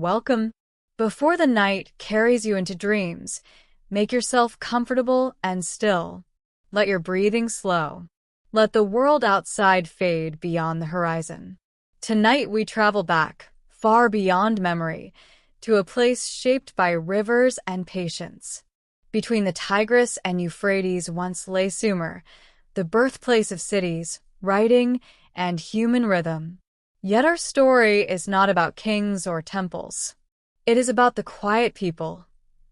welcome. Before the night carries you into dreams, make yourself comfortable and still. Let your breathing slow. Let the world outside fade beyond the horizon. Tonight we travel back, far beyond memory, to a place shaped by rivers and patience. Between the Tigris and Euphrates once lay Sumer, the birthplace of cities, writing, and human rhythm. Yet our story is not about kings or temples. It is about the quiet people,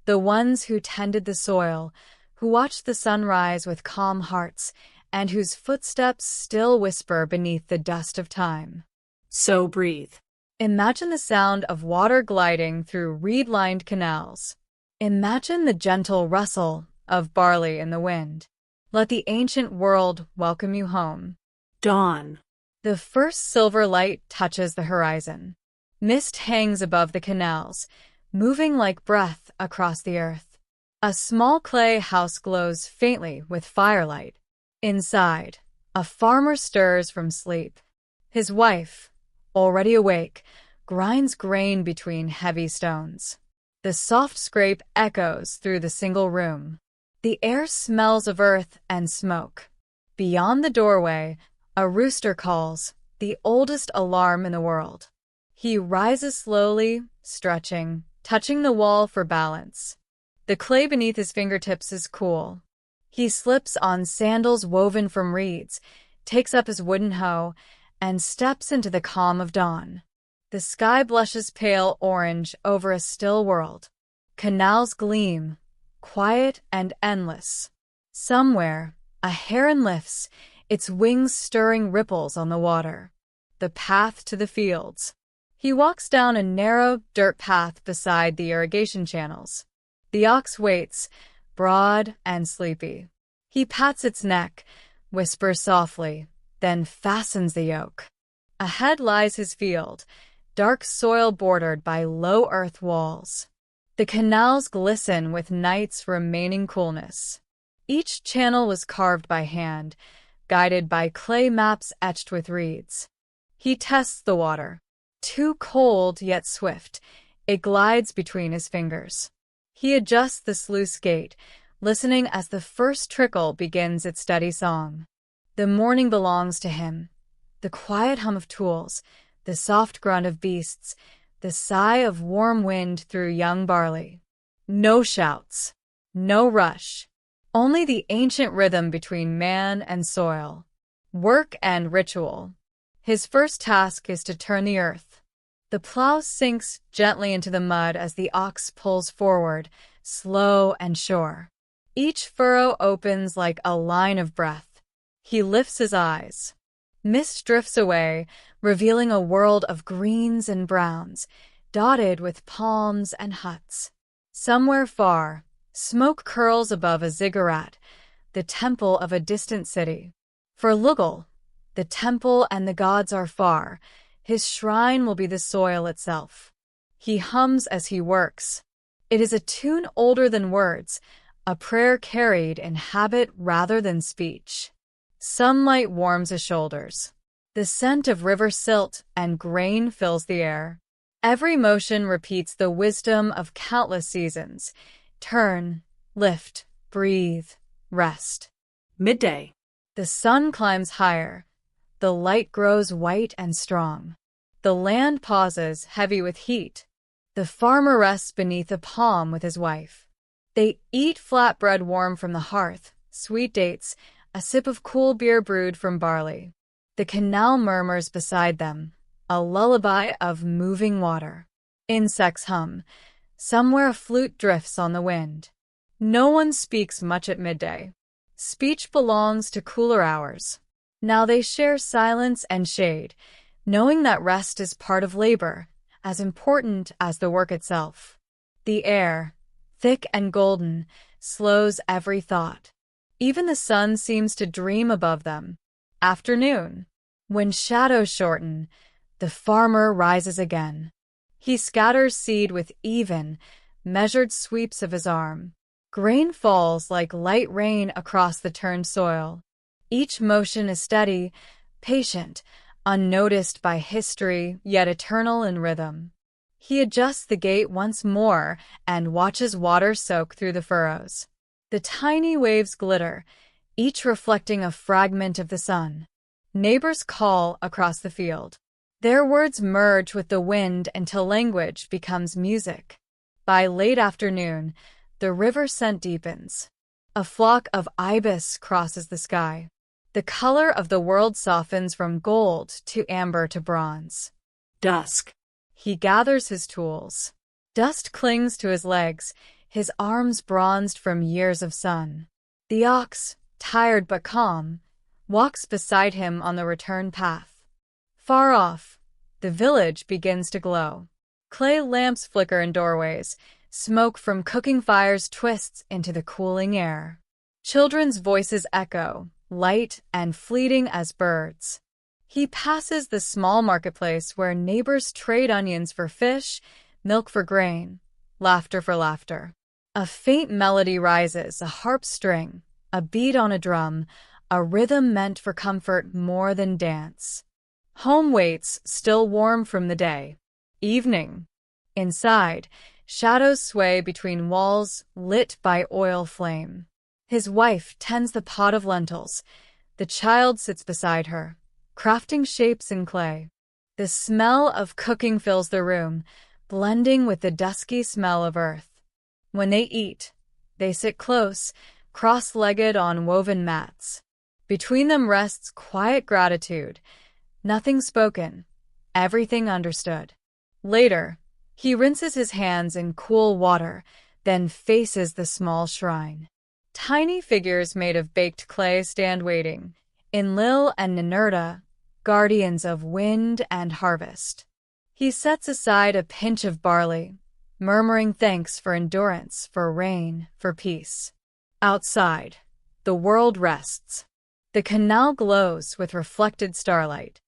the ones who tended the soil, who watched the sun rise with calm hearts, and whose footsteps still whisper beneath the dust of time. So breathe. Imagine the sound of water gliding through reed-lined canals. Imagine the gentle rustle of barley in the wind. Let the ancient world welcome you home. Dawn. The first silver light touches the horizon. Mist hangs above the canals, moving like breath across the earth. A small clay house glows faintly with firelight. Inside, a farmer stirs from sleep. His wife, already awake, grinds grain between heavy stones. The soft scrape echoes through the single room. The air smells of earth and smoke. Beyond the doorway, a rooster calls, the oldest alarm in the world. He rises slowly, stretching, touching the wall for balance. The clay beneath his fingertips is cool. He slips on sandals woven from reeds, takes up his wooden hoe, and steps into the calm of dawn. The sky blushes pale orange over a still world. Canals gleam, quiet and endless. Somewhere, a heron lifts, its wings stirring ripples on the water. The path to the fields. He walks down a narrow dirt path beside the irrigation channels. The ox waits, broad and sleepy. He pats its neck, whispers softly, then fastens the yoke. Ahead lies his field, dark soil bordered by low earth walls. The canals glisten with night's remaining coolness. Each channel was carved by hand, guided by clay maps etched with reeds. He tests the water. Too cold yet swift, it glides between his fingers. He adjusts the sluice gate, listening as the first trickle begins its steady song. The morning belongs to him. The quiet hum of tools, the soft grunt of beasts, the sigh of warm wind through young barley. No shouts, no rush. Only the ancient rhythm between man and soil, work and ritual. His first task is to turn the earth. The plow sinks gently into the mud as the ox pulls forward, slow and sure. Each furrow opens like a line of breath. He lifts his eyes. Mist drifts away, revealing a world of greens and browns, dotted with palms and huts. Somewhere far, smoke curls above a ziggurat, the temple of a distant city. For Lugal, the temple and the gods are far. His shrine will be the soil itself. He hums as he works. It is a tune older than words, a prayer carried in habit rather than speech. Sunlight warms his shoulders. The scent of river silt and grain fills the air. Every motion repeats the wisdom of countless seasons. Turn, lift, breathe, rest. Midday. The sun climbs higher. The light grows white and strong. The land pauses, heavy with heat. The farmer rests beneath a palm with his wife. They eat flatbread warm from the hearth, sweet dates, a sip of cool beer brewed from barley. The canal murmurs beside them, a lullaby of moving water. Insects hum. Somewhere a flute drifts on the wind. No one speaks much at midday. Speech belongs to cooler hours. Now they share silence and shade, knowing that rest is part of labor, as important as the work itself. The air, thick and golden, slows every thought. Even the sun seems to dream above them. Afternoon. When shadows shorten, the farmer rises again. He scatters seed with even, measured sweeps of his arm. Grain falls like light rain across the turned soil. Each motion is steady, patient, unnoticed by history, yet eternal in rhythm. He adjusts the gate once more and watches water soak through the furrows. The tiny waves glitter, each reflecting a fragment of the sun. Neighbors call across the field. Their words merge with the wind until language becomes music. By late afternoon, the river scent deepens. A flock of ibis crosses the sky. The color of the world softens from gold to amber to bronze. Dusk. He gathers his tools. Dust clings to his legs, his arms bronzed from years of sun. The ox, tired but calm, walks beside him on the return path. Far off, the village begins to glow. Clay lamps flicker in doorways. Smoke from cooking fires twists into the cooling air. Children's voices echo, light and fleeting as birds. He passes the small marketplace where neighbors trade onions for fish, milk for grain, laughter for laughter. A faint melody rises, a harp string, a beat on a drum, a rhythm meant for comfort more than dance. Home waits, still warm from the day. Evening. Inside, shadows sway between walls lit by oil flame. His wife tends the pot of lentils. The child sits beside her, crafting shapes in clay. The smell of cooking fills the room, blending with the dusky smell of earth. When they eat, they sit close, cross-legged on woven mats. Between them rests quiet gratitude. Nothing spoken, everything understood. Later, he rinses his hands in cool water, then faces the small shrine. Tiny figures made of baked clay stand waiting, Enlil and Ninurta, guardians of wind and harvest. He sets aside a pinch of barley, murmuring thanks for endurance, for rain, for peace. Outside, the world rests. The canal glows with reflected starlight.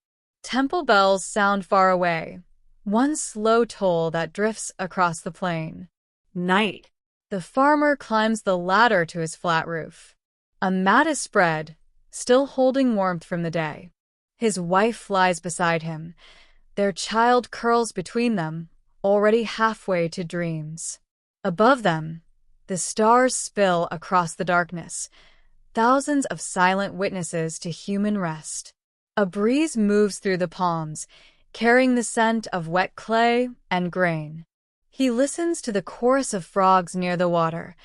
Temple bells sound far away, one slow toll that drifts across the plain. Night. The farmer climbs the ladder to his flat roof. A mat is spread, still holding warmth from the day. His wife lies beside him. Their child curls between them, already halfway to dreams. Above them, the stars spill across the darkness, thousands of silent witnesses to human rest. A breeze moves through the palms, carrying the scent of wet clay and grain. He listens to the chorus of frogs near the water,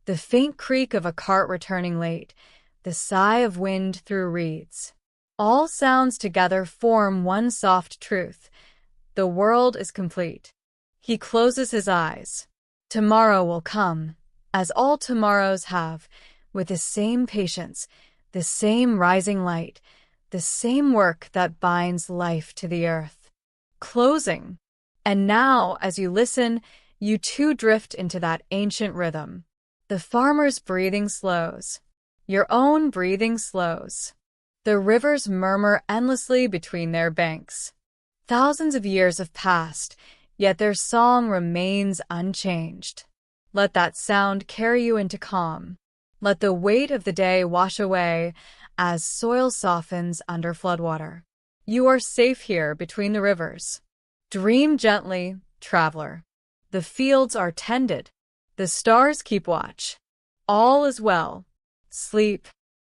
the faint creak of a cart returning late, the sigh of wind through reeds. All sounds together form one soft truth. The world is complete. He closes his eyes. Tomorrow will come, as all tomorrows have, with the same patience, the same rising light, the same work that binds life to the earth. Closing. And now, as you listen, you too drift into that ancient rhythm. The farmer's breathing slows. Your own breathing slows. The rivers murmur endlessly between their banks. Thousands of years have passed, yet their song remains unchanged. Let that sound carry you into calm. Let the weight of the day wash away as soil softens under floodwater. You are safe here between the rivers. Dream gently, traveler. The fields are tended. The stars keep watch. All is well. Sleep.